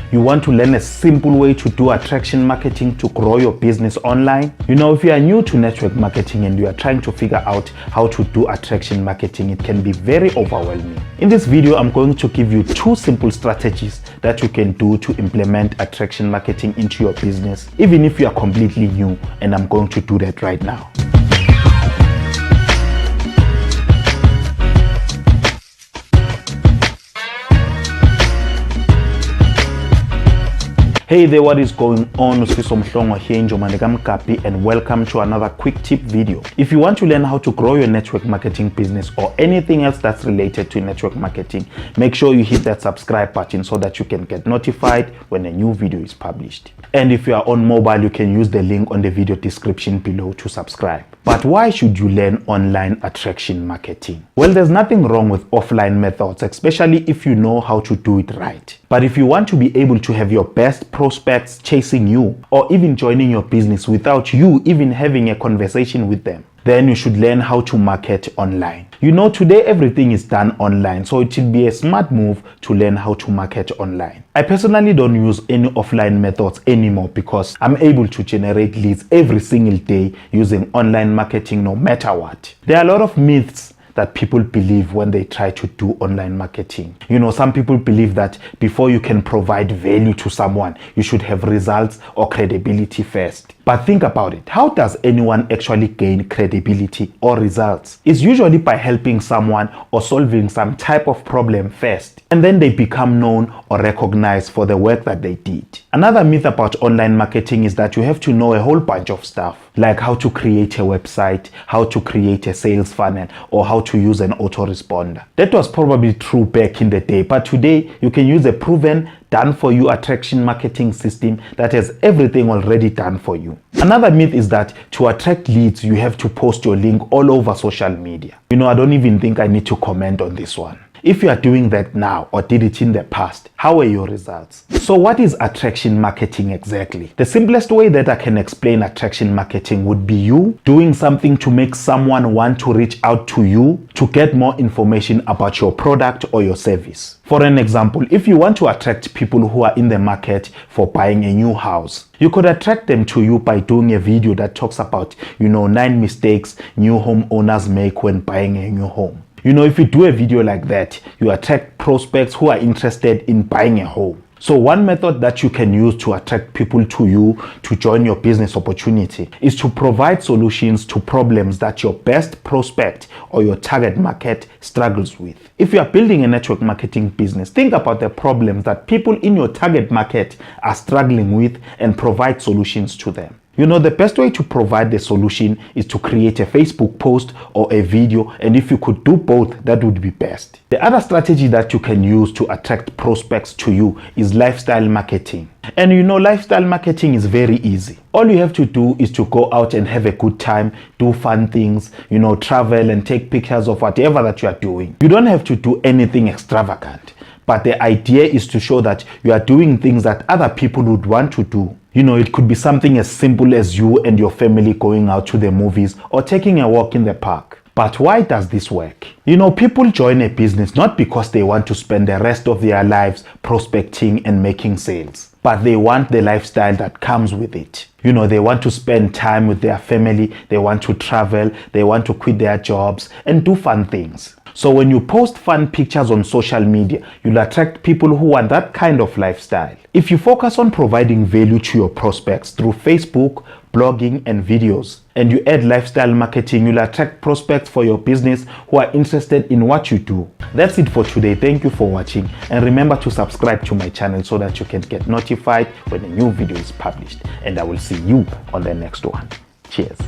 You want to learn a simple way to do attraction marketing to grow your business online? If you are new to network marketing and you are trying to figure out how to do attraction marketing, it can be very overwhelming. In this video, I'm going to give you 2 simple strategies that you can do to implement attraction marketing into your business, even if you are completely new, and I'm going to do that right now. Hey there, what is going on? Usifiso Mhlongo here, Njomane Kamkapi, and welcome to another quick tip video. If you want to learn how to grow your network marketing business or anything else that's related to network marketing, make sure you hit that subscribe button so that you can get notified when a new video is published. And if you are on mobile, you can use the link on the video description below to subscribe. But why should you learn online attraction marketing? Well, there's nothing wrong with offline methods, especially if you know how to do it right. But if you want to be able to have your best prospects chasing you or even joining your business without you even having a conversation with them, then you should learn how to market online. Today everything is done online, so it will be a smart move to learn how to market online. I personally don't use any offline methods anymore because I'm able to generate leads every single day using online marketing no matter what. There are a lot of myths that people believe when they try to do online marketing. Some people believe that before you can provide value to someone, you should have results or credibility first. But think about it. How does anyone actually gain credibility or results? It's usually by helping someone or solving some type of problem first, and then they become known or recognized for the work that they did. Another myth about online marketing is that you have to know a whole bunch of stuff, like how to create a website, how to create a sales funnel, or how to use an autoresponder. That was probably true back in the day, but today you can use a proven, done for you attraction marketing system that has everything already done for you. Another myth is that to attract leads, you have to post your link all over social media. I don't even think I need to comment on this one. If you are doing that now or did it in the past, how are your results? So what is attraction marketing exactly? The simplest way that I can explain attraction marketing would be you doing something to make someone want to reach out to you to get more information about your product or your service. For an example, if you want to attract people who are in the market for buying a new house, you could attract them to you by doing a video that talks about, 9 mistakes new homeowners make when buying a new home. If you do a video like that, you attract prospects who are interested in buying a home. So one method that you can use to attract people to you to join your business opportunity is to provide solutions to problems that your best prospect or your target market struggles with. If you are building a network marketing business, think about the problems that people in your target market are struggling with and provide solutions to them. The best way to provide the solution is to create a Facebook post or a video, and if you could do both, that would be best. The other strategy that you can use to attract prospects to you is lifestyle marketing. And lifestyle marketing is very easy. All you have to do is to go out and have a good time, do fun things, travel and take pictures of whatever that you are doing. You don't have to do anything extravagant, but the idea is to show that you are doing things that other people would want to do. It could be something as simple as you and your family going out to the movies or taking a walk in the park. But why does this work? People join a business not because they want to spend the rest of their lives prospecting and making sales, but they want the lifestyle that comes with it. They want to spend time with their family, they want to travel, they want to quit their jobs and do fun things. So when you post fun pictures on social media, you'll attract people who want that kind of lifestyle. If you focus on providing value to your prospects through Facebook, blogging, and videos, and you add lifestyle marketing, you'll attract prospects for your business who are interested in what you do. That's it for today. Thank you for watching, and remember to subscribe to my channel so that you can get notified when a new video is published. And I will see you on the next one. Cheers.